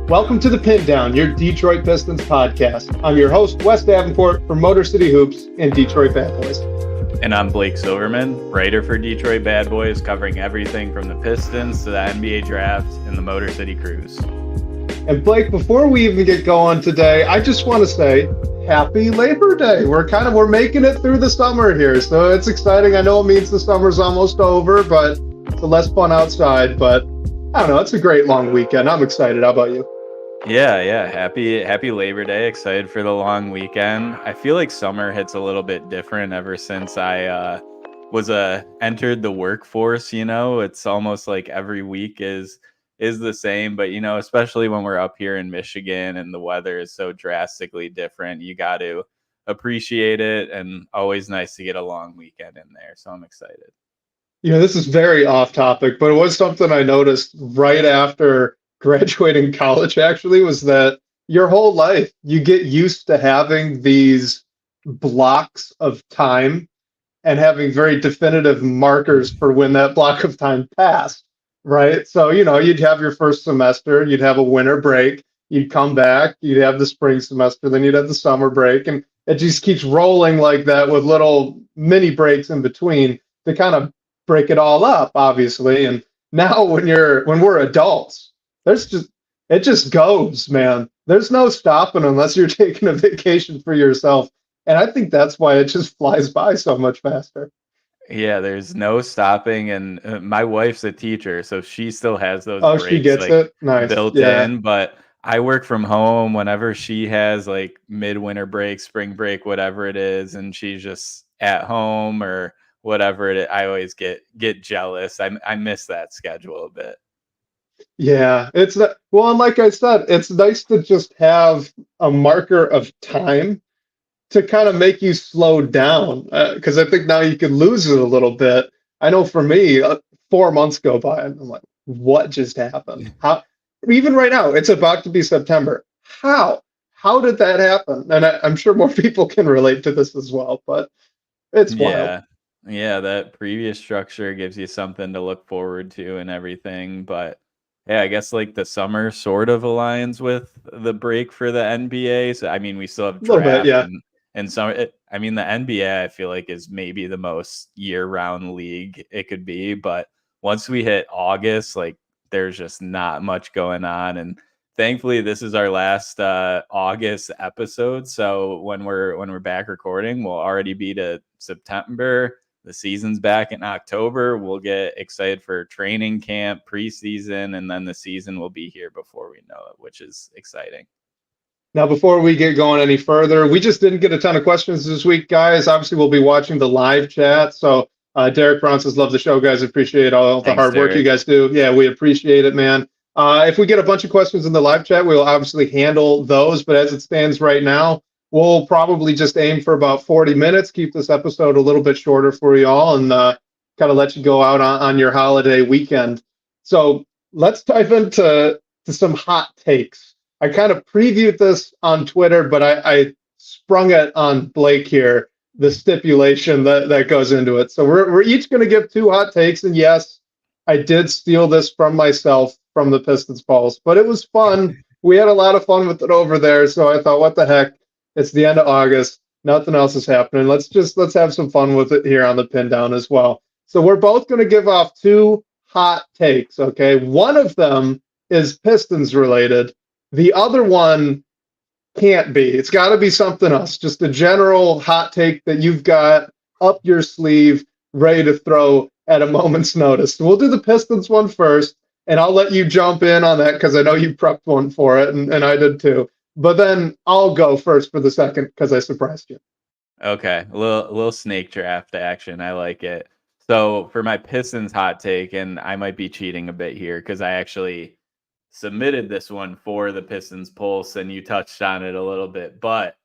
Welcome to the Pindown, your Detroit Pistons podcast. I'm your host, Wes Davenport from Motor City Hoops and Detroit Bad Boys. And I'm Blake Silverman, writer for Detroit Bad Boys, covering everything from the Pistons to the NBA Draft and the Motor City Cruise. And Blake, before we even get going today, I just want to say happy Labor Day. We're making it through the summer here, so it's exciting. I know it means the summer's almost over, but it's less fun outside. But I don't know, it's a great long weekend. I'm excited. How about you? Yeah. Happy Labor Day. Excited for the long weekend. I feel like summer hits a little bit different ever since I entered the workforce. It's almost like every week is the same, but especially when we're up here in Michigan and the weather is so drastically different, you got to appreciate it, and always nice to get a long weekend in there. So I'm excited. This is very off topic, but it was something I noticed right after graduating college, actually, was that your whole life you get used to having these blocks of time and having very definitive markers for when that block of time passed, right? So, you'd have your first semester, you'd have a winter break, you'd come back, you'd have the spring semester, then you'd have the summer break, and it just keeps rolling like that with little mini breaks in between to kind of break it all up, obviously. And now when we're adults, it just goes, man. There's no stopping unless you're taking a vacation for yourself. And I think that's why it just flies by so much faster. Yeah, there's no stopping. And my wife's a teacher, so she still has those breaks, she gets it? Nice. Built in. But I work from home whenever she has like midwinter break, spring break, whatever it is, and she's just at home or whatever it is. I always get jealous. I miss that schedule a bit. Yeah, it's not, well, and like I said, it's nice to just have a marker of time to kind of make you slow down, because I think now you can lose it a little bit. I know for me, 4 months go by and I'm like, what just happened? How? Even right now, it's about to be September. How did that happen? And I'm sure more people can relate to this as well, but it's wild. Yeah, that previous structure gives you something to look forward to and everything. But yeah, I guess like the summer sort of aligns with the break for the NBA. So I mean, we still have draft and summer. The NBA I feel like is maybe the most year-round league it could be. But once we hit August, like there's just not much going on. And thankfully, this is our last August episode. So when we're back recording, we'll already be to September. The season's back in October. We'll get excited for training camp, preseason, and then the season will be here before we know it, which is exciting. Now, before we get going any further, we just didn't get a ton of questions this week, guys. Obviously, we'll be watching the live chat. So Derek Brown says, love the show, guys. Appreciate all the hard work you guys do. Yeah, we appreciate it, man. If we get a bunch of questions in the live chat, we'll obviously handle those. But as it stands right now, we'll probably just aim for about 40 minutes, keep this episode a little bit shorter for you all, and kind of let you go out on your holiday weekend. So let's dive into some hot takes. I kind of previewed this on Twitter, but I sprung it on Blake here, the stipulation that goes into it. So we're each going to give 2 hot takes. And yes, I did steal this from myself from the Pistons Pulse, but it was fun. We had a lot of fun with it over there. So I thought, what the heck? It's the end of August. Nothing else is happening. Let's have some fun with it here on the Pindown as well. So we're both going to give off 2 hot takes, okay? One of them is Pistons related. The other one can't be. It's got to be something else. Just a general hot take that you've got up your sleeve, ready to throw at a moment's notice. So we'll do the Pistons one first, and I'll let you jump in on that because I know you prepped one for it, and I did too. But then I'll go first for the second because I surprised you. Okay, a little snake draft action. I like it. So for my Pistons hot take, and I might be cheating a bit here because I actually submitted this one for the Pistons Pulse, and you touched on it a little bit. But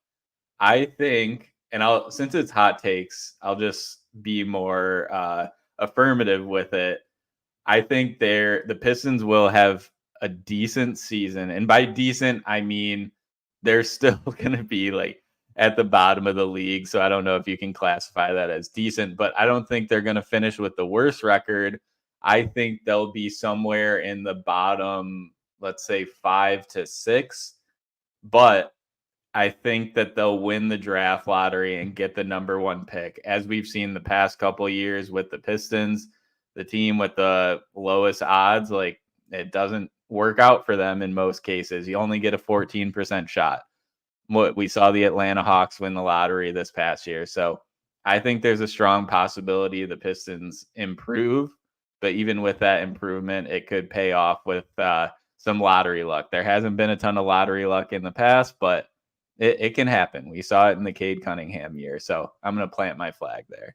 I think, and since it's hot takes, I'll just be more affirmative with it. I think the Pistons will have a decent season, and by decent I mean they're still going to be like at the bottom of the league. So I don't know if you can classify that as decent, but I don't think they're going to finish with the worst record. I think they'll be somewhere in the bottom let's say 5 to 6, but I think that they'll win the draft lottery and get the number 1 pick, as we've seen the past couple of years with the Pistons, the team with the lowest odds. Like, it doesn't work out for them in most cases. You only get a 14% shot. We saw the Atlanta Hawks win the lottery this past year. So I think there's a strong possibility the Pistons improve, but even with that improvement, it could pay off with some lottery luck. There hasn't been a ton of lottery luck in the past, but it can happen. We saw it in the Cade Cunningham year. So I'm going to plant my flag there.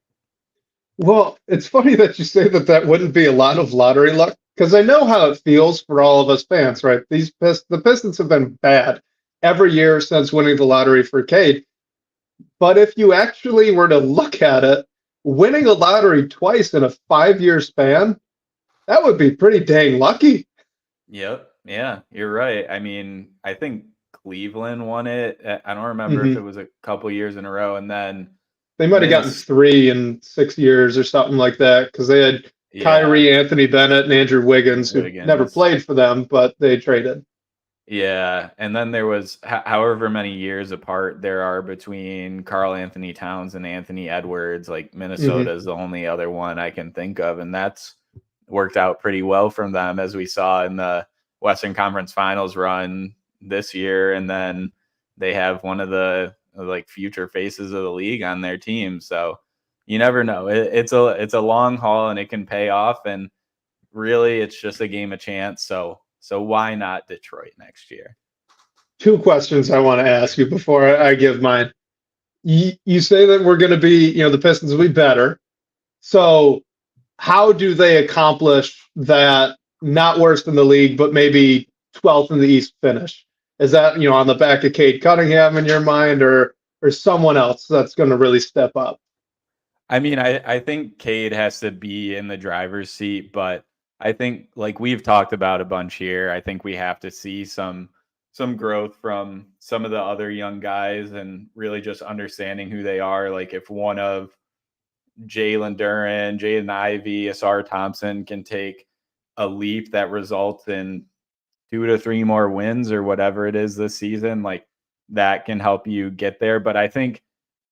Well, it's funny that you say that wouldn't be a lot of lottery luck, because I know how it feels for all of us fans, right? The Pistons have been bad every year since winning the lottery for Cade. But if you actually were to look at it, winning a lottery twice in a 5-year span, that would be pretty dang lucky. Yep. Yeah, you're right. I mean, I think Cleveland won it. I don't remember if it was a couple years in a row, and then they might have gotten 3 in 6 years or something like that, because they had Kyrie, Anthony Bennett, and Andrew Wiggins, who never played for them, but they traded. Yeah, and then there was however many years apart there are between Karl Anthony Towns and Anthony Edwards. Like, Minnesota is the only other one I can think of, and that's worked out pretty well from them, as we saw in the Western Conference Finals run this year. And then they have one of the future faces of the league on their team. So you never know. It's a long haul, and it can pay off. And really, it's just a game of chance. So why not Detroit next year? 2 questions I want to ask you before I give mine. You say that we're going to be, the Pistons will be better. So how do they accomplish that, not worst in the league, but maybe 12th in the East finish? Is that, on the back of Cade Cunningham in your mind, or someone else that's going to really step up? I mean, I think Cade has to be in the driver's seat, but I think, like we've talked about a bunch here, I think we have to see some growth from some of the other young guys, and really just understanding who they are. Like, if one of Jalen Duren, Jaden Ivey, Asar Thompson can take a leap that results in 2 to 3 more wins or whatever it is this season, like, that can help you get there. But I think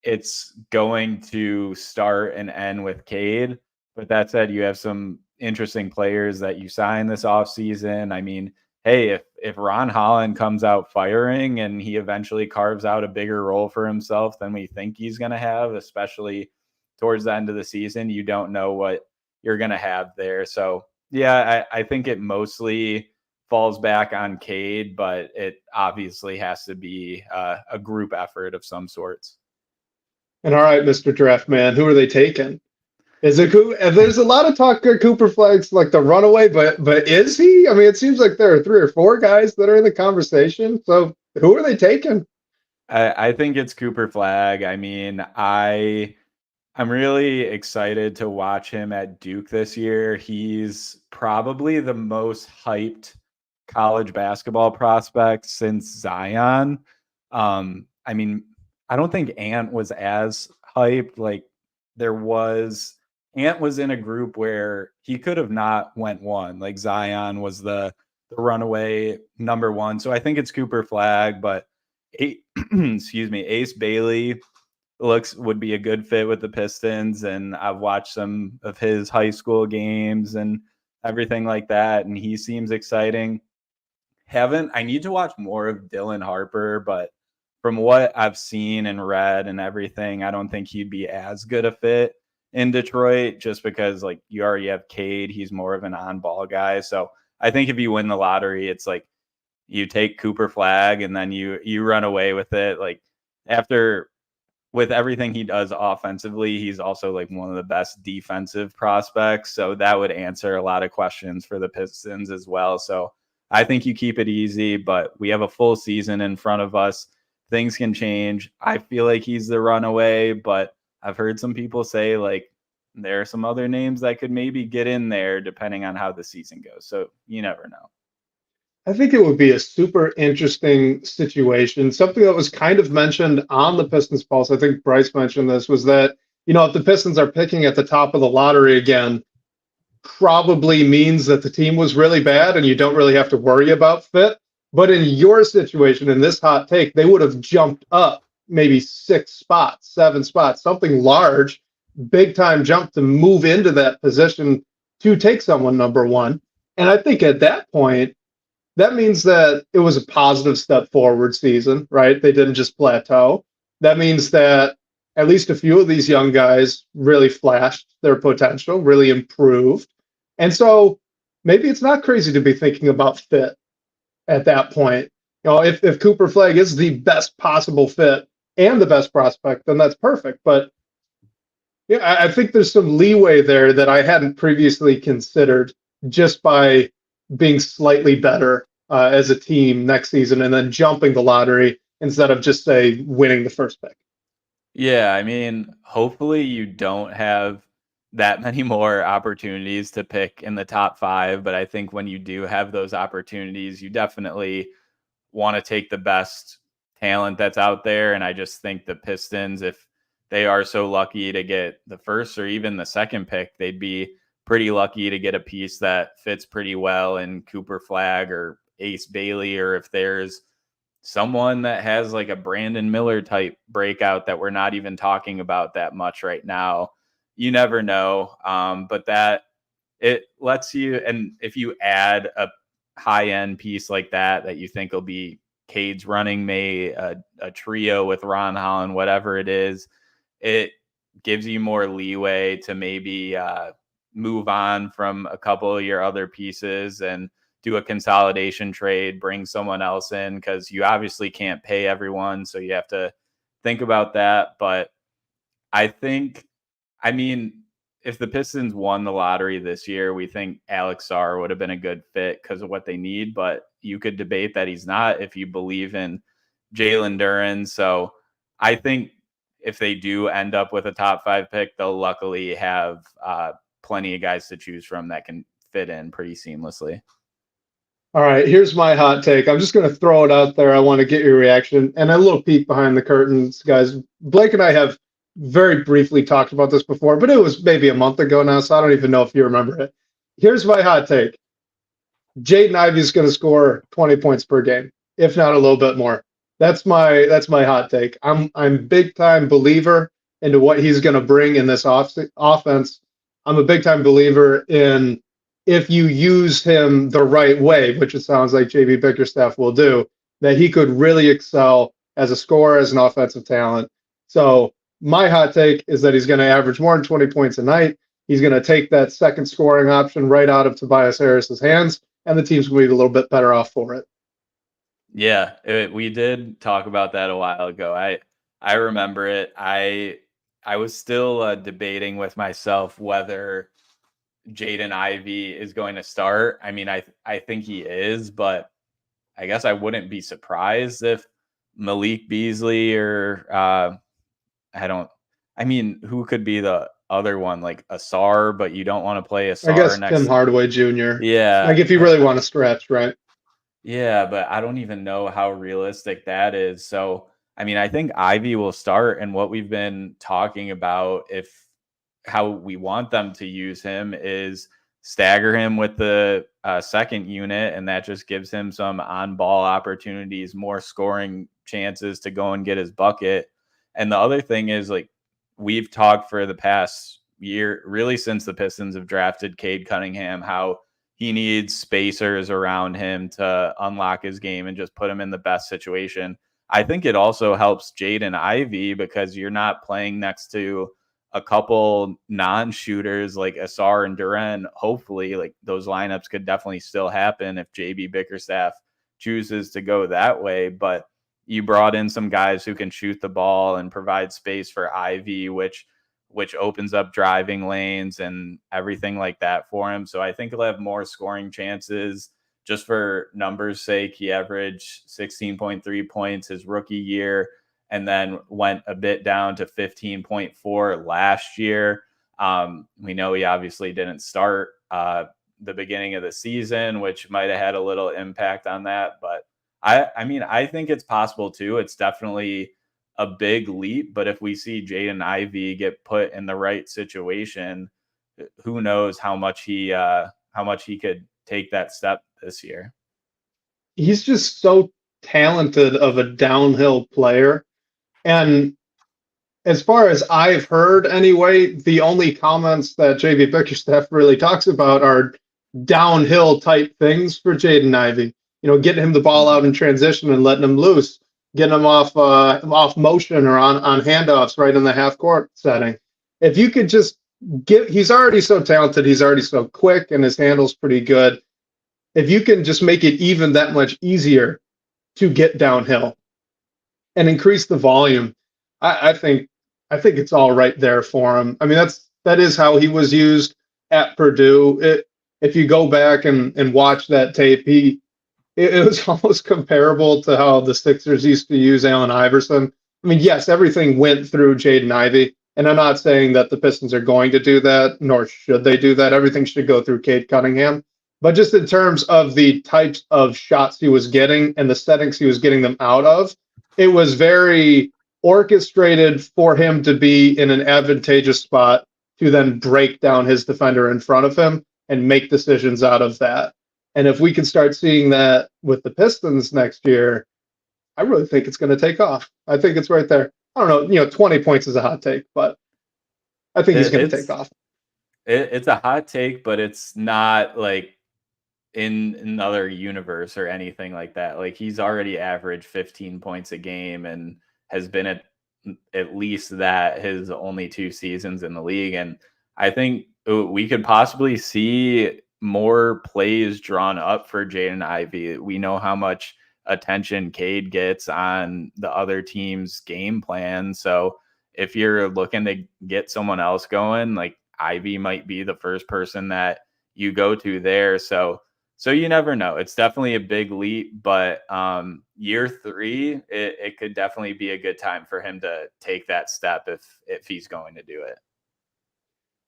it's going to start and end with Cade. But that said, you have some interesting players that you sign this offseason. I mean, hey, if Ron Holland comes out firing and he eventually carves out a bigger role for himself than we think he's going to have, especially towards the end of the season, you don't know what you're going to have there. So yeah, I think it mostly falls back on Cade, but it obviously has to be a group effort of some sorts. And all right, Mr. Draft Man, who are they taking? Is it there's a lot of talk Cooper Flag's like the runaway, but is he? I mean, it seems like there are 3 or 4 guys that are in the conversation. So who are they taking? I think it's Cooper Flag. I mean, I'm really excited to watch him at Duke this year. He's probably the most hyped college basketball prospect since Zion. I mean, I don't think Ant was as hyped. Like, Ant was in a group where he could have not went 1. Like, Zion was the runaway number 1. So I think it's Cooper Flag, but Ace Bailey would be a good fit with the Pistons. And I've watched some of his high school games and everything like that, and he seems exciting. I need to watch more of Dylan Harper, but from what I've seen and read and everything, I don't think he'd be as good a fit in Detroit, just because, like, you already have Cade. He's more of an on-ball guy. So I think if you win the lottery, it's like you take Cooper Flag and then you run away with it. Like, with everything he does offensively, he's also like one of the best defensive prospects. So that would answer a lot of questions for the Pistons as well. So I think you keep it easy, but we have a full season in front of us. Things can change. I feel like he's the runaway, but I've heard some people say, like, there are some other names that could maybe get in there depending on how the season goes. So you never know. I think it would be a super interesting situation. Something that was kind of mentioned on the Pistons Pulse, I think Bryce mentioned this, was that, if the Pistons are picking at the top of the lottery again, probably means that the team was really bad and you don't really have to worry about fit. But in your situation, in this hot take, they would have jumped up maybe 6 spots, 7 spots, something large, big time jump to move into that position to take someone number one. And I think at that point, that means that it was a positive step forward season, right? They didn't just plateau. That means that at least a few of these young guys really flashed their potential, really improved. And so maybe it's not crazy to be thinking about fit at that point. If Cooper Flagg is the best possible fit and the best prospect, then that's perfect. But yeah, I think there's some leeway there that I hadn't previously considered just by being slightly better as a team next season and then jumping the lottery instead of just, say, winning the first pick. Yeah, I mean, hopefully you don't have that many more opportunities to pick in the top 5, but I think when you do have those opportunities, you definitely want to take the best talent that's out there. And I just think the Pistons, if they are so lucky to get the first or even the second pick, they'd be pretty lucky to get a piece that fits pretty well in Cooper Flagg or Ace Bailey, or if there's someone that has like a Brandon Miller type breakout that we're not even talking about that much right now. You never know. But that it lets you, and if you add a high end piece like that you think will be Cade's running mate, a trio with Ron Holland, whatever it is, it gives you more leeway to maybe move on from a couple of your other pieces and do a consolidation trade, bring someone else in, because you obviously can't pay everyone. So you have to think about that. But I mean, if the Pistons won the lottery this year, we think Alex Sarr would have been a good fit because of what they need. But you could debate that he's not if you believe in Jalen Duren. So I think if they do end up with a top 5 pick, they'll luckily have plenty of guys to choose from that can fit in pretty seamlessly. All right, here's my hot take. I'm just going to throw it out there. I want to get your reaction and a little peek behind the curtains, guys. Blake and I have very briefly talked about this before, but it was maybe a month ago now, so I don't even know if you remember it. Here's my hot take. Jaden Ivey is going to score 20 points per game, if not a little bit more. That's my hot take. I'm big time believer into what he's going to bring in this offense. I'm a big time believer in if you use him the right way, which it sounds like JB Bickerstaff will do, that he could really excel as a scorer, as an offensive talent. So my hot take is that he's going to average more than 20 points a night. He's going to take that second scoring option right out of Tobias Harris's hands, and the team's going to be a little bit better off for it. Yeah, we did talk about that a while ago. I remember it. I was still debating with myself whether Jaden Ivey is going to start. I mean, I think he is, but I guess I wouldn't be surprised if Malik Beasley or who could be the other one, like Asar, but you don't want to play Asar I guess next. Tim Hardaway Jr. Yeah. Like if you really want to stretch, right? Yeah, but I don't even know how realistic that is. So, I mean, I think Ivy will start, and what we've been talking about, how we want them to use him is stagger him with the second unit, and that just gives him some on-ball opportunities, more scoring chances to go and get his bucket. And the other thing is, like, we've talked for the past year, really since the Pistons have drafted Cade Cunningham, how he needs spacers around him to unlock his game and just put him in the best situation. I think it also helps Jaden Ivey because you're not playing next to a couple non-shooters like Asar and Duren. Hopefully, like, those lineups could definitely still happen if JB Bickerstaff chooses to go that way. But you brought in some guys who can shoot the ball and provide space for Ivy, which opens up driving lanes and everything like that for him. So I think he'll have more scoring chances. Just for numbers' sake, he averaged 16.3 points his rookie year and then went a bit down to 15.4 last year. We know he obviously didn't start the beginning of the season, which might have had a little impact on that. But I think it's possible too. It's definitely a big leap, but if we see Jaden Ivey get put in the right situation, who knows how much he could take that step this year. He's just so talented of a downhill player. And as far as I've heard anyway, the only comments that JB Bickerstaff really talks about are downhill type things for Jaden Ivey. Getting him the ball out in transition and letting him loose, getting him off motion or on handoffs right in the half court setting. If you could just he's already so talented, he's already so quick, and his handle's pretty good. If you can just make it even that much easier to get downhill and increase the volume, I think it's all right there for him. I mean, that is how he was used at Purdue. If you go back and watch that tape, it was almost comparable to how the Sixers used to use Allen Iverson. I mean, yes, everything went through Jaden Ivey, and I'm not saying that the Pistons are going to do that, nor should they do that. Everything should go through Cade Cunningham. But just in terms of the types of shots he was getting and the settings he was getting them out of, it was very orchestrated for him to be in an advantageous spot to then break down his defender in front of him and make decisions out of that. And if we can start seeing that with the Pistons next year, I really think it's going to take off. I think it's right there. I don't know, 20 points is a hot take, but I think he's going to take off. It's a hot take, but it's not like in another universe or anything like that. Like, he's already averaged 15 points a game and has been at least that his only 2 seasons in the league. And I think we could possibly see more plays drawn up for Jaden Ivey. We know how much attention Cade gets on the other team's game plan. So if you're looking to get someone else going, like, Ivey might be the first person that you go to there. So you never know. It's definitely a big leap, but year 3, it could definitely be a good time for him to take that step if he's going to do it.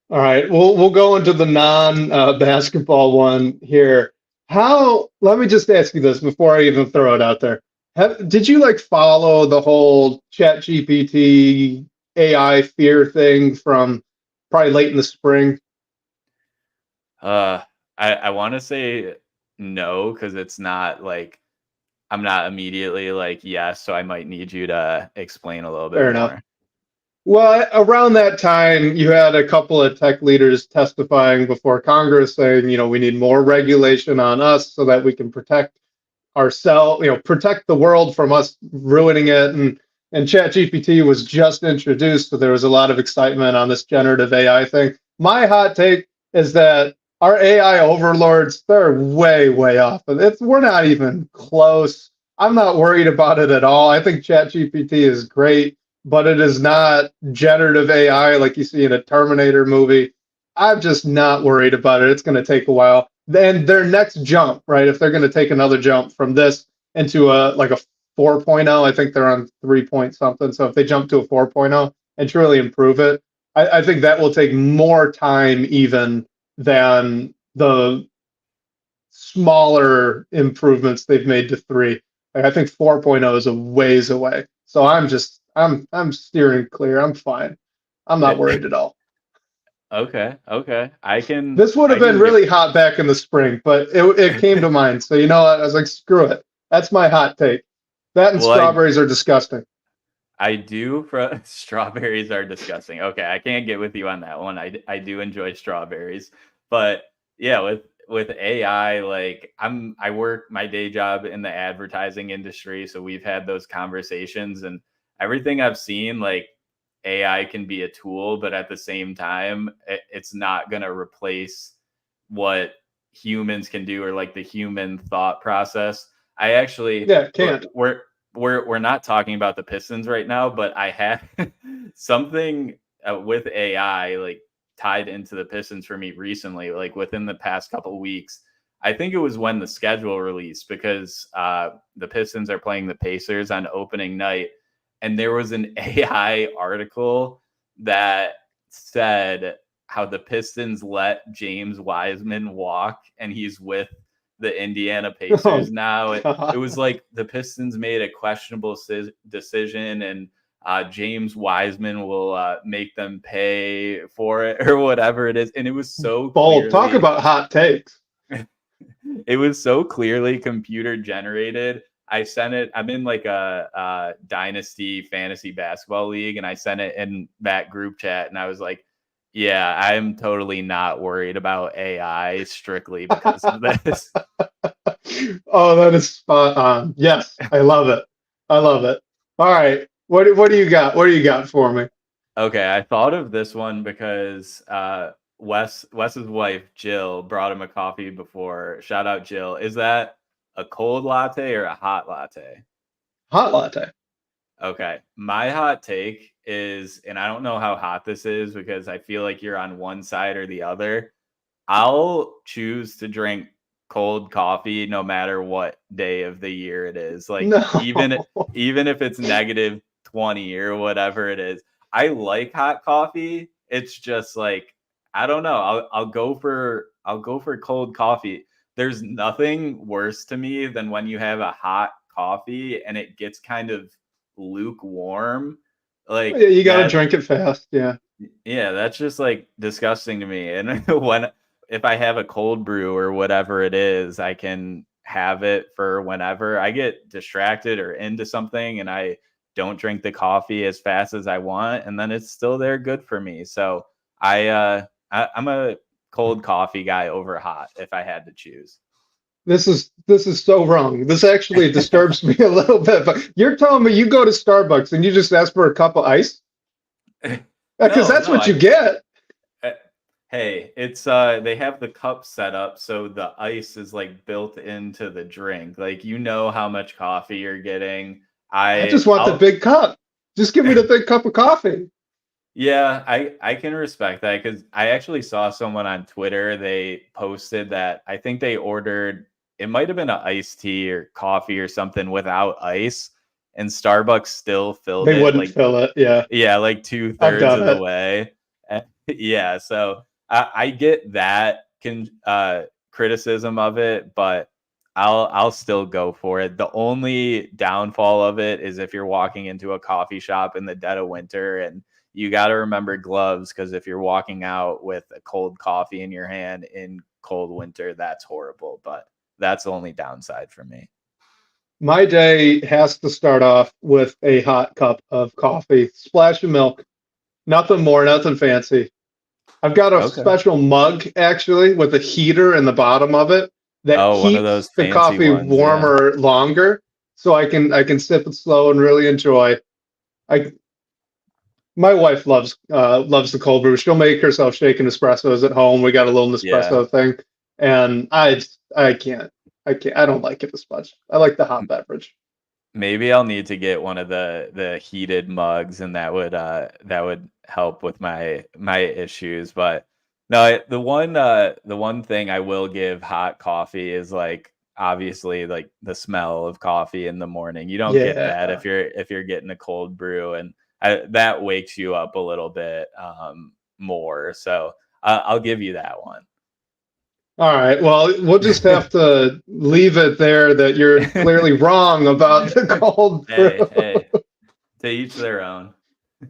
All right, we'll go into the non-basketball one here. Let me just ask you this before I even throw it out there. Did you follow the whole ChatGPT AI fear thing from probably late in the spring? I want to say no, because it's not I'm not immediately yes, so I might need you to explain a little bit Fair more. Enough. Well, around that time, you had a couple of tech leaders testifying before Congress saying, we need more regulation on us so that we can protect ourselves, protect the world from us ruining it. And ChatGPT was just introduced, so there was a lot of excitement on this generative AI thing. My hot take is that our AI overlords, they're way, way off. We're not even close. I'm not worried about it at all. I think ChatGPT is great, but it is not generative AI like you see in a Terminator movie. I'm just not worried about it. It's going to take a while. Then their next jump, right? If they're going to take another jump from this into a 4.0, I think they're on 3 point something. So if they jump to a 4.0 and truly improve it, I think that will take more time even than the smaller improvements they've made to 3. I think 4.0 is a ways away. So I'm steering clear. I'm fine. I'm not worried at all. Okay. This would have been really hot back in the spring, but it came to mind. So I was like, screw it. That's my hot take. That and strawberries are disgusting. Strawberries are disgusting. Okay, I can't get with you on that one. I do enjoy strawberries, but yeah, with AI, I work my day job in the advertising industry, so we've had those conversations, and everything I've seen, AI can be a tool, but at the same time, it's not going to replace what humans can do or the human thought process. I actually, can't. We're not talking about the Pistons right now, but I had something with AI tied into the Pistons for me recently, within the past couple of weeks. I think it was when the schedule released, because the Pistons are playing the Pacers on opening night, and there was an AI article that said how the Pistons let James Wiseman walk, and he's with the Indiana Pacers now. It was the Pistons made a questionable decision, and James Wiseman will make them pay for it or whatever it is. And it was so bold. Talk about hot takes. It was so clearly computer generated. I sent it. I'm in like a dynasty fantasy basketball league, and I sent it in that group chat, and I was like, yeah, I'm totally not worried about AI strictly because of this. Oh, that is spot on. Yes, I love it. I love it. All right. What do you got? What do you got for me? Okay, I thought of this one because Wes's wife Jill brought him a coffee before. Shout out Jill. Is that a cold latte or a hot latte? Hot latte. Okay. My hot take is, and I don't know how hot this is because I feel like you're on one side or the other. I'll choose to drink cold coffee no matter what day of the year it is. Like No. even if it's negative 20 or whatever it is. I like hot coffee. It's just like, I don't know. I'll go for cold coffee. There's nothing worse to me than when you have a hot coffee and it gets kind of lukewarm. Like you got to drink it fast. Yeah. Yeah, that's just like disgusting to me. And if I have a cold brew or whatever it is, I can have it for whenever. I get distracted or into something and I don't drink the coffee as fast as I want, and then it's still there good for me. So I'm a cold coffee guy over hot if I had to choose. This is so wrong. This actually disturbs me a little bit. But you're telling me you go to Starbucks and you just ask for a cup of ice? Because that's what you get. Hey, it's they have the cup set up so the ice is like built into the drink. Like you know how much coffee you're getting. I just want the big cup. Just give me the big cup of coffee. Yeah, I can respect that because I actually saw someone on Twitter. They posted that I think they ordered, it might have been an iced tea or coffee or something without ice, and Starbucks still filled it. They wouldn't fill it. Yeah. Yeah, like 2/3 of the way. Yeah, so I get that criticism of it, but I'll still go for it. The only downfall of it is if you're walking into a coffee shop in the dead of winter, and you got to remember gloves, because if you're walking out with a cold coffee in your hand in cold winter, that's horrible. But that's the only downside for me. My day has to start off with a hot cup of coffee, splash of milk, nothing more, nothing fancy. I've got a special mug actually with a heater in the bottom of it that keeps one of those the coffee warmer longer, so I can sip it slow and really enjoy. My wife loves the cold brew. She'll make herself shaken espressos at home. We got a little Nespresso thing, and I can't. I don't like it as much. I like the hot beverage. Maybe I'll need to get one of the heated mugs, and that would help with my issues. But no, the one thing I will give hot coffee is like obviously like the smell of coffee in the morning. You don't get that if you're getting a cold brew, and that wakes you up a little bit more. So I'll give you that one. All right. Well, we'll just have to leave it there that you're clearly wrong about the cold brew. Hey, to each their own.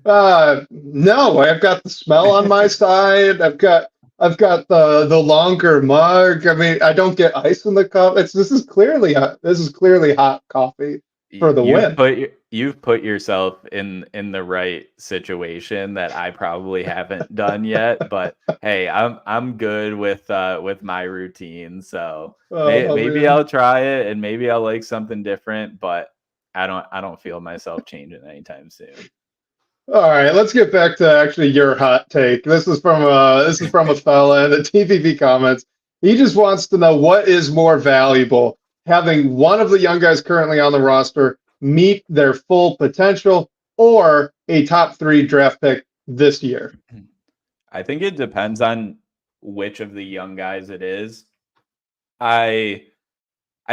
No, I've got the smell on my side. I've got the longer mug. I mean, I don't get ice in the cup. This is clearly hot coffee for the win. You've put yourself in the right situation that I probably haven't done yet. But hey, I'm good with my routine. So maybe I'll try it, and maybe I'll like something different. But I don't feel myself changing anytime soon. All right, let's get back to actually your hot take. This is from a fella in the TVV comments. He just wants to know what is more valuable, having one of the young guys currently on the roster meet their full potential, or a top 3 draft pick this year. I think it depends on which of the young guys it is. I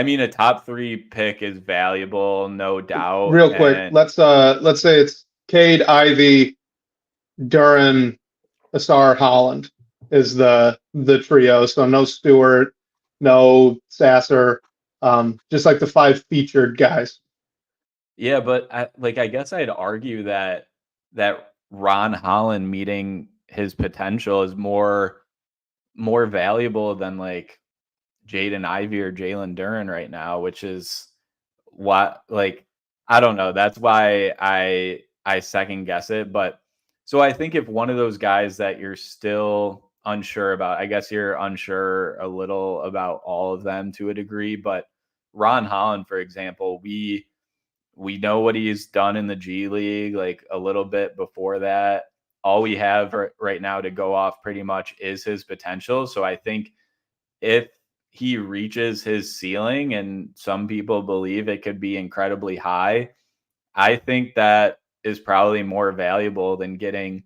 mean, a top 3 pick is valuable, no doubt. Real quick, let's say it's Cade, Ivy, Duran, Asar, Holland is the trio. So no Stewart, no Sasser, just like the 5 featured guys. Yeah, but I guess I'd argue that Ron Holland meeting his potential is more valuable than like Jaden Ivey or Jalen Duren right now, which is what like I don't know. That's why I second guess it. But so I think if one of those guys that you're still unsure about, I guess you're unsure a little about all of them to a degree, but Ron Holland, for example, we know what he's done in the G League, like a little bit before that. All we have right now to go off pretty much is his potential. So I think if he reaches his ceiling, and some people believe it could be incredibly high, I think that is probably more valuable than getting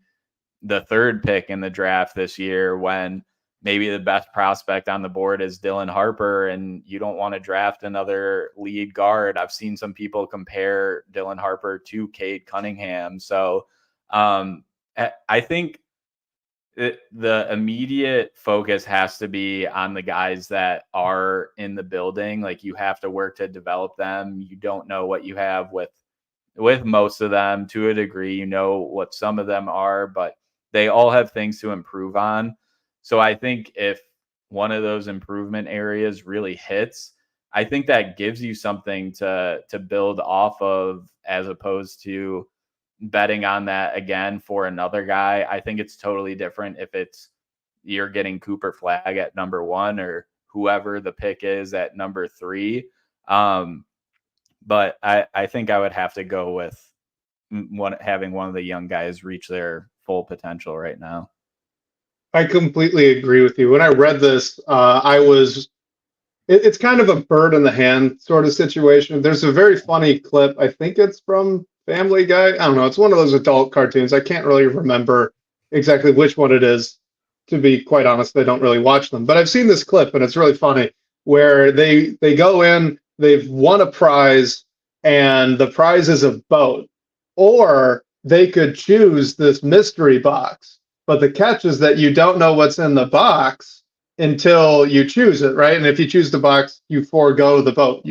the third pick in the draft this year when maybe the best prospect on the board is Dylan Harper and you don't want to draft another lead guard. I've seen some people compare Dylan Harper to Cade Cunningham. So I think the immediate focus has to be on the guys that are in the building. Like you have to work to develop them. You don't know what you have with most of them to a degree. You know what some of them are, but they all have things to improve on. So I think if one of those improvement areas really hits, I think that gives you something to build off of, as opposed to betting on that again for another guy. I think it's totally different if it's you're getting Cooper Flag at number 1 or whoever the pick is at number 3. But I think I would have to go with having one of the young guys reach their full potential right now. I completely agree with you. When I read this, it's kind of a bird in the hand sort of situation. There's a very funny clip. I think it's from Family Guy. I don't know. It's one of those adult cartoons. I can't really remember exactly which one it is. To be quite honest, I don't really watch them. But I've seen this clip, and it's really funny, where they go in, they've won a prize, and the prize is a boat. Or they could choose this mystery box. But the catch is that you don't know what's in the box until you choose it, right? And if you choose the box, you forego the boat.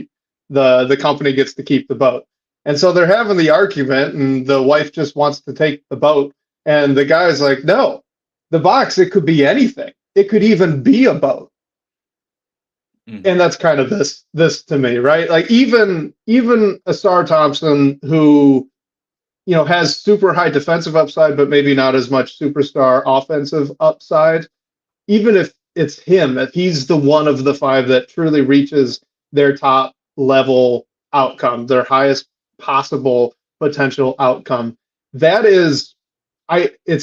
The company gets to keep the boat. And so they're having the argument, and the wife just wants to take the boat. And the guy's like, no, the box, it could be anything. It could even be a boat. Mm-hmm. And that's kind of this to me, right? Like even Asar Thompson, who has super high defensive upside, but maybe not as much superstar offensive upside. Even if it's him, if he's the one of the 5 that truly reaches their top level outcome, their highest possible potential outcome, it's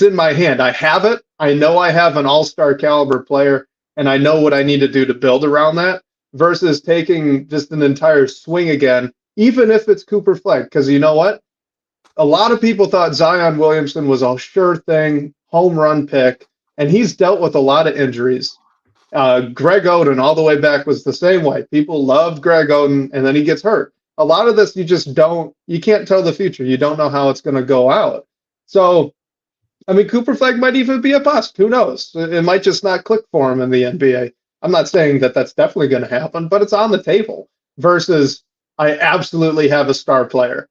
in my hand. I have it. I know I have an all-star caliber player, and I know what I need to do to build around that, versus taking just an entire swing again, even if it's Cooper Flag. Because you know what? A lot of people thought Zion Williamson was a sure thing, home run pick, and he's dealt with a lot of injuries. Greg Oden all the way back was the same way. People loved Greg Oden, and then he gets hurt. A lot of this, you can't tell the future. You don't know how it's going to go out. So, I mean, Cooper Flag might even be a bust. Who knows? It might just not click for him in the NBA. I'm not saying that that's definitely going to happen, but it's on the table versus I absolutely have a star player.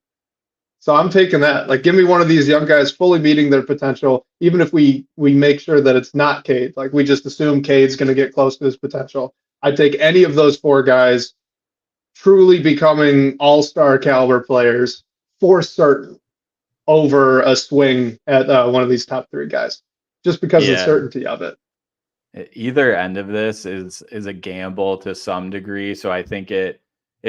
So I'm taking that. Like, give me one of these young guys fully meeting their potential, even if we make sure that it's not Cade. Like, we just assume Cade's going to get close to his potential. I'd take any of those 4 guys truly becoming all-star caliber players for certain over a swing at one of these top 3 guys, just because of the certainty of it. Either end of this is a gamble to some degree. So I think it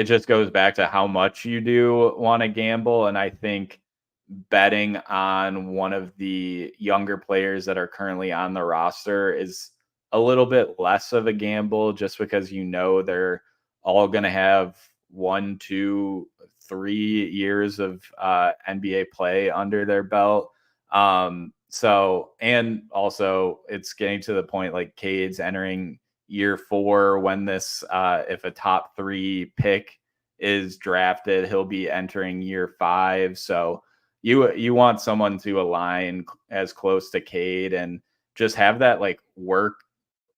just goes back to how much you do want to gamble. And I think betting on one of the younger players that are currently on the roster is a little bit less of a gamble, just because they're all going to have 1, 2, 3 years of NBA play under their belt. So, and also it's getting to the point like Cade's entering year 4 when this, if a top 3 pick is drafted, he'll be entering year 5. So you want someone to align as close to Cade and just have that like work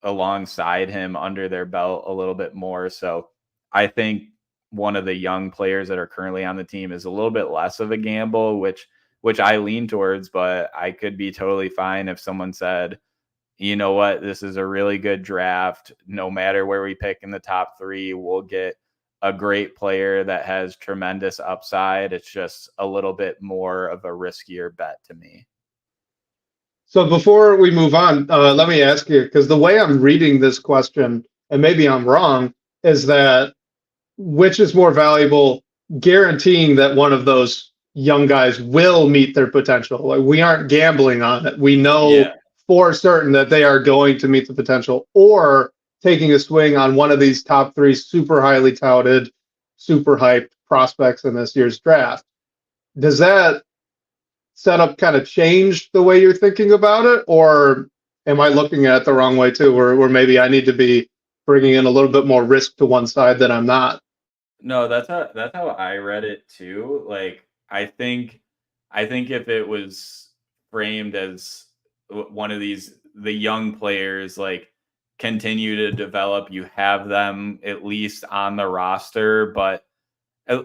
alongside him under their belt a little bit more. So I think one of the young players that are currently on the team is a little bit less of a gamble, which I lean towards, but I could be totally fine if someone said, you know what, this is a really good draft. No matter where we pick in the top 3, we'll get a great player that has tremendous upside. It's just a little bit more of a riskier bet to me. So before we move on, let me ask you, because the way I'm reading this question, and maybe I'm wrong, is that which is more valuable, guaranteeing that one of those young guys will meet their potential? Like, we aren't gambling on it. We know for certain that they are going to meet the potential, or taking a swing on one of these top 3 super highly touted, super hyped prospects in this year's draft. Does that setup kind of change the way you're thinking about it, or am I looking at it the wrong way too, where maybe I need to be bringing in a little bit more risk to one side that I'm not? No, that's how I read it too. Like, I think if it was framed as one of the young players, like, continue to develop, you have them at least on the roster. But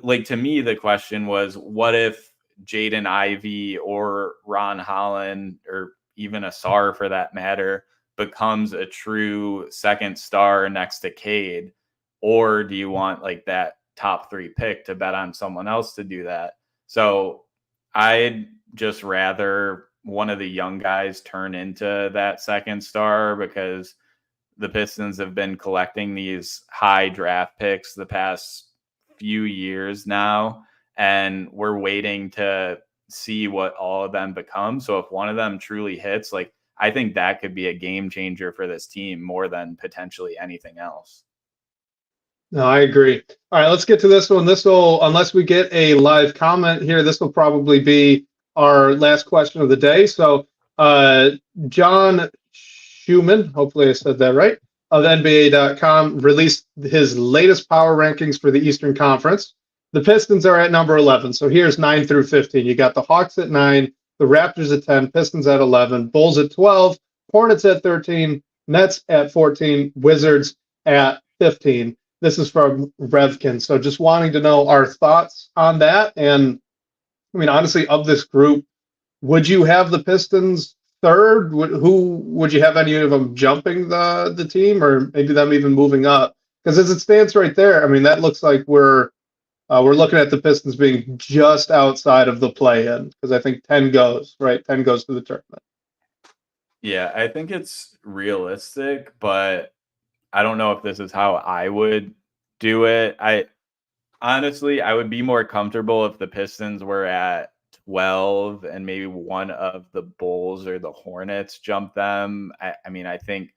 like, to me, the question was, what if Jaden Ivey or Ron Holland, or even Asar for that matter, becomes a true second star next to Cade? Or do you want like that top 3 pick to bet on someone else to do that? So I'd just rather one of the young guys turn into that second star, because the Pistons have been collecting these high draft picks the past few years now, and we're waiting to see what all of them become. So if one of them truly hits, like, I think that could be a game changer for this team more than potentially anything else. No, I agree. All right, let's get to this one. This will, unless we get a live comment here, this will probably be our last question of the day. So, John Schumann, hopefully I said that right, of NBA.com, released his latest power rankings for the Eastern Conference. The Pistons are at number 11. So here's 9 through 15. You got the Hawks at 9, the Raptors at 10, Pistons at 11, Bulls at 12, Hornets at 13, Nets at 14, Wizards at 15. This is from Revkin. So just wanting to know our thoughts on that. And I mean, honestly, of this group, would you have the Pistons third? Who would you have any of them jumping the team, or maybe them even moving up? Because as it stands right there, I mean, that looks like we're looking at the Pistons being just outside of the play-in, because I think 10 goes, right? 10 goes to the tournament. Yeah, I think it's realistic, but I don't know if this is how I would do it. I would be more comfortable if the Pistons were at 12 and maybe one of the Bulls or the Hornets jumped them. I mean, I think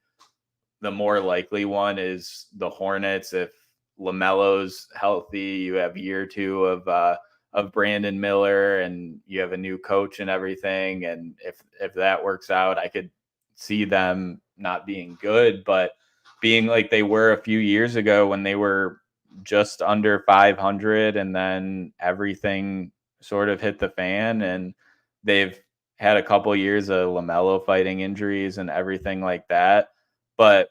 the more likely one is the Hornets. If LaMelo's healthy, you have year 2 of Brandon Miller, and you have a new coach and everything. And if that works out, I could see them not being good, but being like they were a few years ago when they were just under 500, and then everything sort of hit the fan, and they've had a couple years of LaMelo fighting injuries and everything like that. But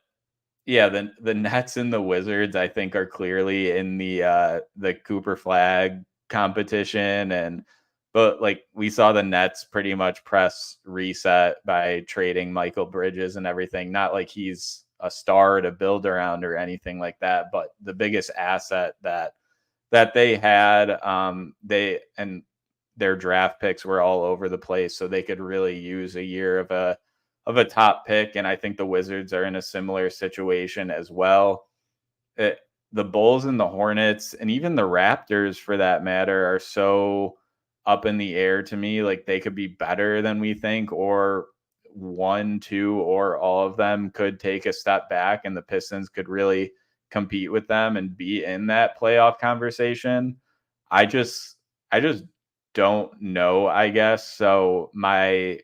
yeah, the Nets and the Wizards, I think, are clearly in the Cooper Flag competition. But like, we saw the Nets pretty much press reset by trading Michael Bridges and everything. Not like he's a star to build around or anything like that, but the biggest asset that they had, their draft picks were all over the place, so they could really use a year of a top pick. And I think the Wizards are in a similar situation as well. The Bulls and the Hornets, and even the Raptors for that matter, are so up in the air to me. Like, they could be better than we think, or 1, 2, or all of them could take a step back, and the Pistons could really compete with them and be in that playoff conversation. I just don't know, I guess. So my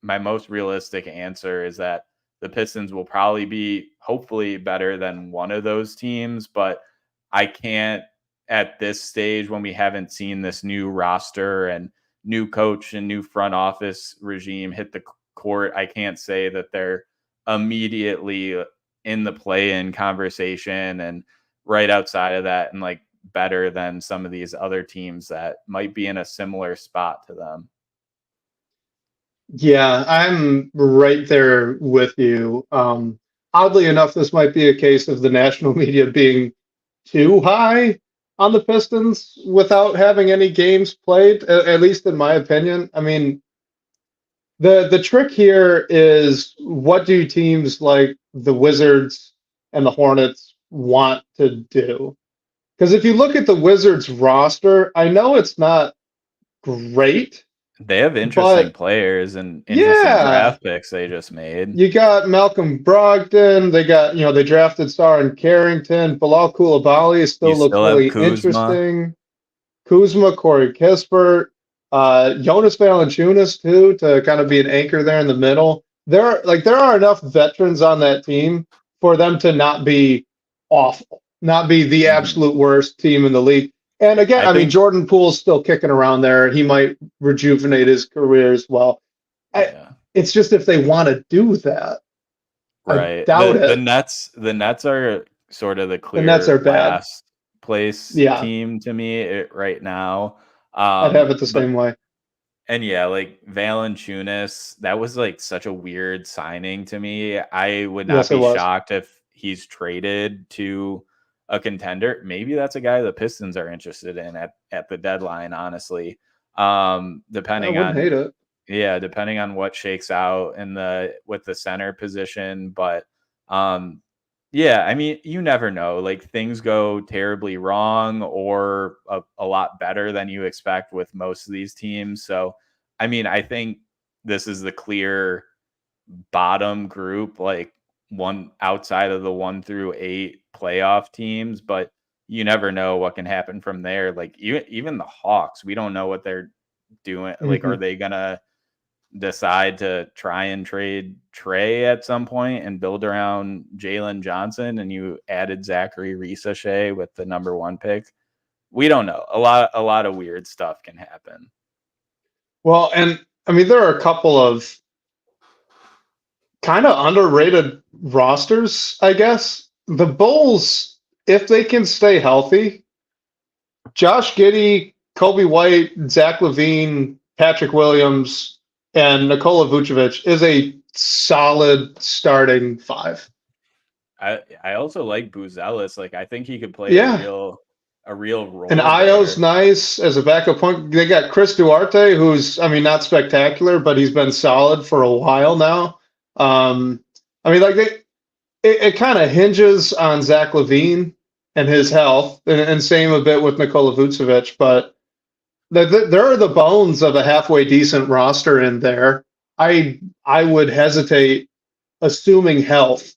most realistic answer is that the Pistons will probably be, hopefully, better than one of those teams, but I can't, at this stage, when we haven't seen this new roster and new coach and new front office regime hit the court, I can't say that they're immediately in the play-in conversation and right outside of that. And like, better than some of these other teams that might be in a similar spot to them. Yeah, I'm right there with you. Oddly enough, this might be a case of the national media being too high on the Pistons without having any games played, at least in my opinion. I mean, the trick here is, what do teams like the Wizards and the Hornets want to do? Because if you look at the Wizards roster, I know it's not great. They have interesting players and interesting draft picks they just made. You got Malcolm Brogdon. They got, they drafted Saren Carrington. Bilal Coulibaly still looks really interesting. Kuzma, Corey Kispert, Jonas Valanciunas too, to kind of be an anchor there in the middle. There are enough veterans on that team for them to not be awful, not be the absolute worst team in the league. And again, I mean, Jordan Poole's still kicking around there. He might rejuvenate his career as well. It's just if they want to do that, right? I doubt it. The Nets are sort of the clear the Nets are last place team to me right now. I'd have it the same way. And like Valanciunas, that was like such a weird signing to me. I would not be shocked if he's traded to a contender. Maybe that's a guy the Pistons are interested in at the deadline, honestly. Depending on what shakes out with the center position. But I mean, you never know. Like, things go terribly wrong or a lot better than you expect with most of these teams. So, I mean, I think this is the clear bottom group, like one outside of the 1 through 8 playoff teams, but you never know what can happen from there. Like, even the Hawks, we don't know what they're doing. Like, are they gonna decide to try and trade Trey at some point and build around Jalen Johnson, and you added Zachary Risachet with the number 1 pick? We don't know. A lot of weird stuff can happen. Well, and I mean, there are a couple of kind of underrated rosters, I guess. The Bulls, if they can stay healthy, Josh Giddey, Kobe White, Zach LaVine, Patrick Williams, and Nikola Vucevic is a solid starting 5. I also like Buzelis. Like, I think he could play a real role. And Io's nice as a backup point. They got Chris Duarte, who's, I mean, not spectacular, but he's been solid for a while now. I mean, like, it kind of hinges on Zach LaVine and his health, and same a bit with Nikola Vucevic, but there are the bones of a halfway decent roster in there. I would hesitate, assuming health,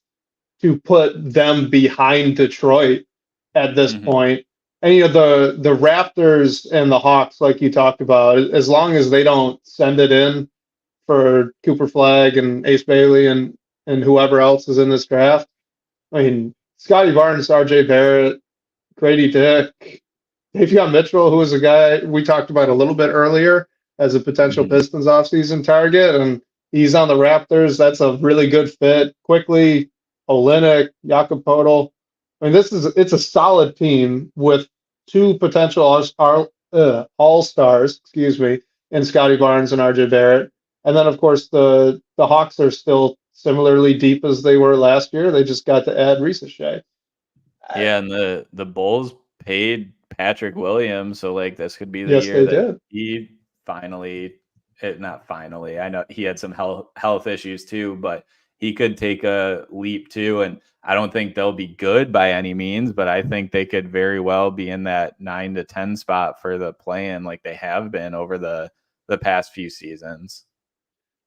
to put them behind Detroit at this point. And the Raptors and the Hawks, like you talked about, as long as they don't send it in for Cooper Flagg and Ace Bailey and whoever else is in this draft. I mean, Scotty Barnes, RJ Barrett, Grady Dick, Davion Mitchell, who was a guy we talked about a little bit earlier as a potential Pistons offseason target, and he's on the Raptors. That's a really good fit. Quickly, Olynyk, Jakob Poeltl. I mean, it's a solid team with 2 potential all-stars, in Scotty Barnes and RJ Barrett. And then, of course, the Hawks are still similarly deep as they were last year. They just got to add Risachet. Yeah, and the Bulls paid Patrick Williams, so like this could be the year that he not finally. I know he had some health issues too, but he could take a leap too. And I don't think they'll be good by any means, but I think they could very well be in that 9 to 10 spot for the play-in, like they have been over the past few seasons.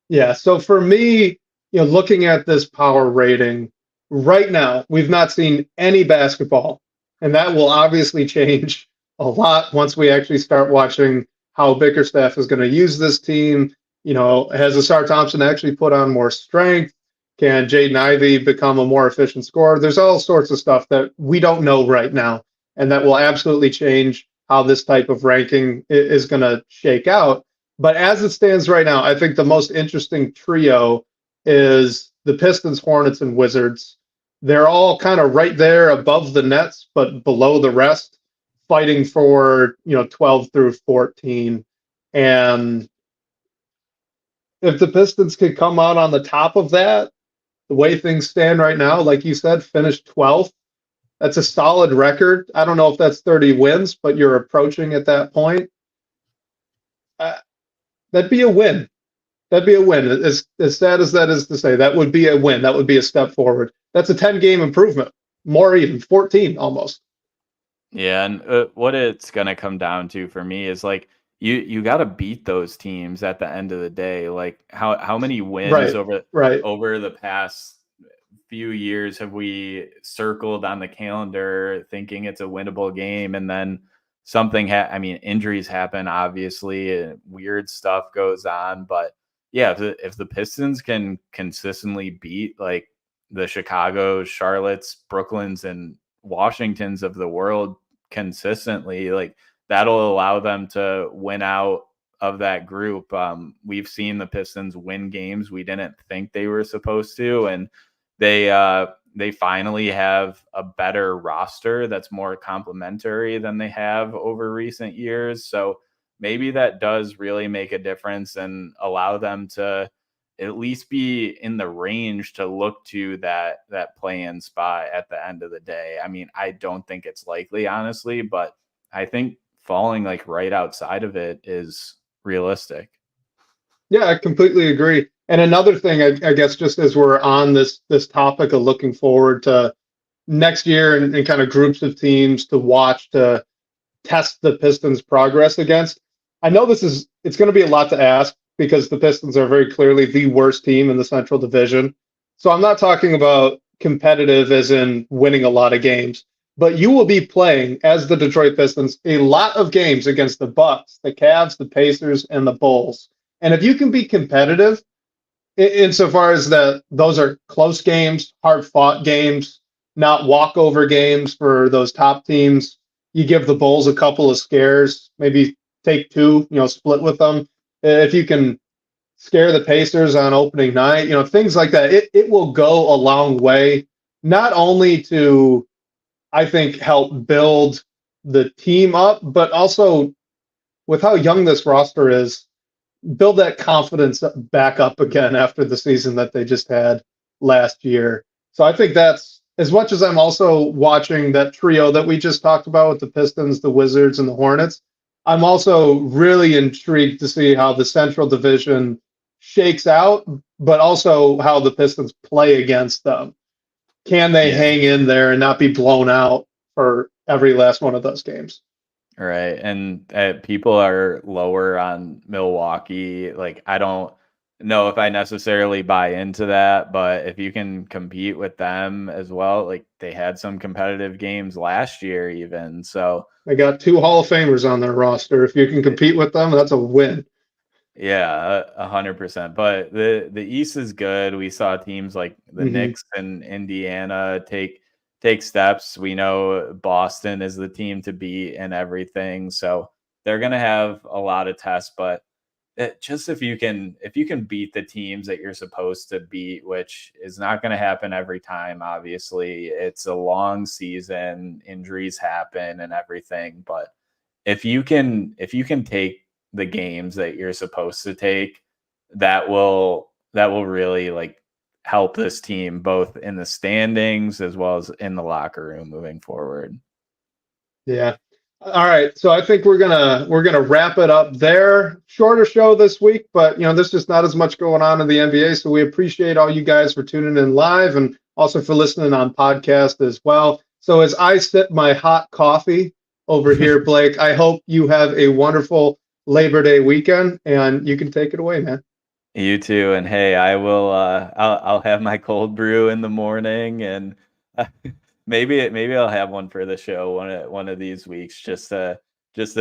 Yeah. So for me, looking at this power rating right now, we've not seen any basketball, and that will obviously change a lot once we actually start watching how Bickerstaff is going to use this team. Has Asar Thompson actually put on more strength? Can Jaden Ivey become a more efficient scorer? There's all sorts of stuff that we don't know right now, and that will absolutely change how this type of ranking is going to shake out. But as it stands right now, I think the most interesting trio is the Pistons, Hornets, and Wizards. They're all kind of right there above the Nets, but below the rest fighting for 12 through 14. And if the Pistons could come out on the top of that, the way things stand right now, like you said, finish 12th, that's a solid record. I don't know if that's 30 wins, but you're approaching at that point. That'd be a win. That'd be a win. As sad as that is to say, that would be a win. That would be a step forward. That's a 10-game improvement. More even, 14 almost. Yeah, and what it's gonna come down to for me is like you got to beat those teams at the end of the day. Like how many wins over the past few years have we circled on the calendar thinking it's a winnable game, and then something injuries happen, obviously, and weird stuff goes on, but yeah, if the Pistons can consistently beat like the Chicago, Charlottes, Brooklyns, and Washingtons of the world consistently, like that'll allow them to win out of that group. We've seen the Pistons win games we didn't think they were supposed to, and they finally have a better roster that's more complementary than they have over recent years. So maybe that does really make a difference and allow them to at least be in the range to look to that play-in spot at the end of the day. I mean, I don't think it's likely, honestly, but I think falling like right outside of it is realistic. Yeah, I completely agree. And another thing, I guess, just as we're on this topic of looking forward to next year and kind of groups of teams to watch to test the Pistons' progress against, I know it's going to be a lot to ask because the Pistons are very clearly the worst team in the Central Division. So I'm not talking about competitive as in winning a lot of games, but you will be playing as the Detroit Pistons a lot of games against the Bucks, the Cavs, the Pacers, and the Bulls. And if you can be competitive, insofar as that those are close games, hard-fought games, not walkover games for those top teams, you give the Bulls a couple of scares, maybe take two, split with them. If you can scare the Pacers on opening night, things like that, it will go a long way, not only to, I think, help build the team up, but also with how young this roster is, build that confidence back up again after the season that they just had last year. So I think that's, as much as I'm also watching that trio that we just talked about with the Pistons, the Wizards, and the Hornets, I'm also really intrigued to see how the Central Division shakes out, but also how the Pistons play against them. Can they hang in there and not be blown out for every last one of those games? Right. And people are lower on Milwaukee. Like, I don't know if I necessarily buy into that, but if you can compete with them as well, like they had some competitive games last year even. So they got 2 Hall of Famers on their roster. If you can compete with them, that's a win. Yeah, 100%. But the East is good. We saw teams like the Knicks and Indiana take steps. We know Boston is the team to beat and everything. So they're going to have a lot of tests, but just if you can beat the teams that you're supposed to beat, which is not going to happen every time. Obviously, it's a long season, injuries happen and everything. But if you can take the games that you're supposed to take, that will really like help this team both in the standings as well as in the locker room moving forward. Yeah. All right. So I think we're gonna wrap it up there. Shorter show this week, but there's just not as much going on in the NBA. So we appreciate all you guys for tuning in live and also for listening on podcast as well. So as I sip my hot coffee over here, Blake, I hope you have a wonderful Labor Day weekend and you can take it away, man. You too. And hey, I will I'll have my cold brew in the morning, and maybe I'll have one for the show one of these weeks just to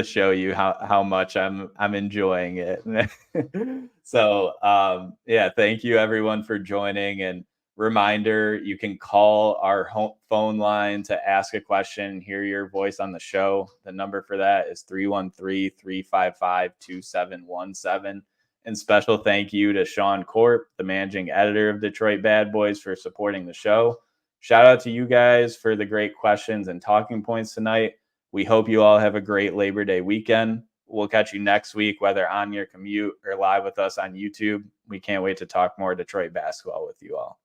show you how much I'm enjoying it. So yeah, thank you everyone for joining, and reminder, you can call our phone line to ask a question, hear your voice on the show. The number for that is 313-355-2717. And special thank you to Sean Corp, the managing editor of Detroit Bad Boys, for supporting the show. Shout out to you guys for the great questions and talking points tonight. We hope you all have a great Labor Day weekend. We'll catch you next week, whether on your commute or live with us on YouTube. We can't wait to talk more Detroit basketball with you all.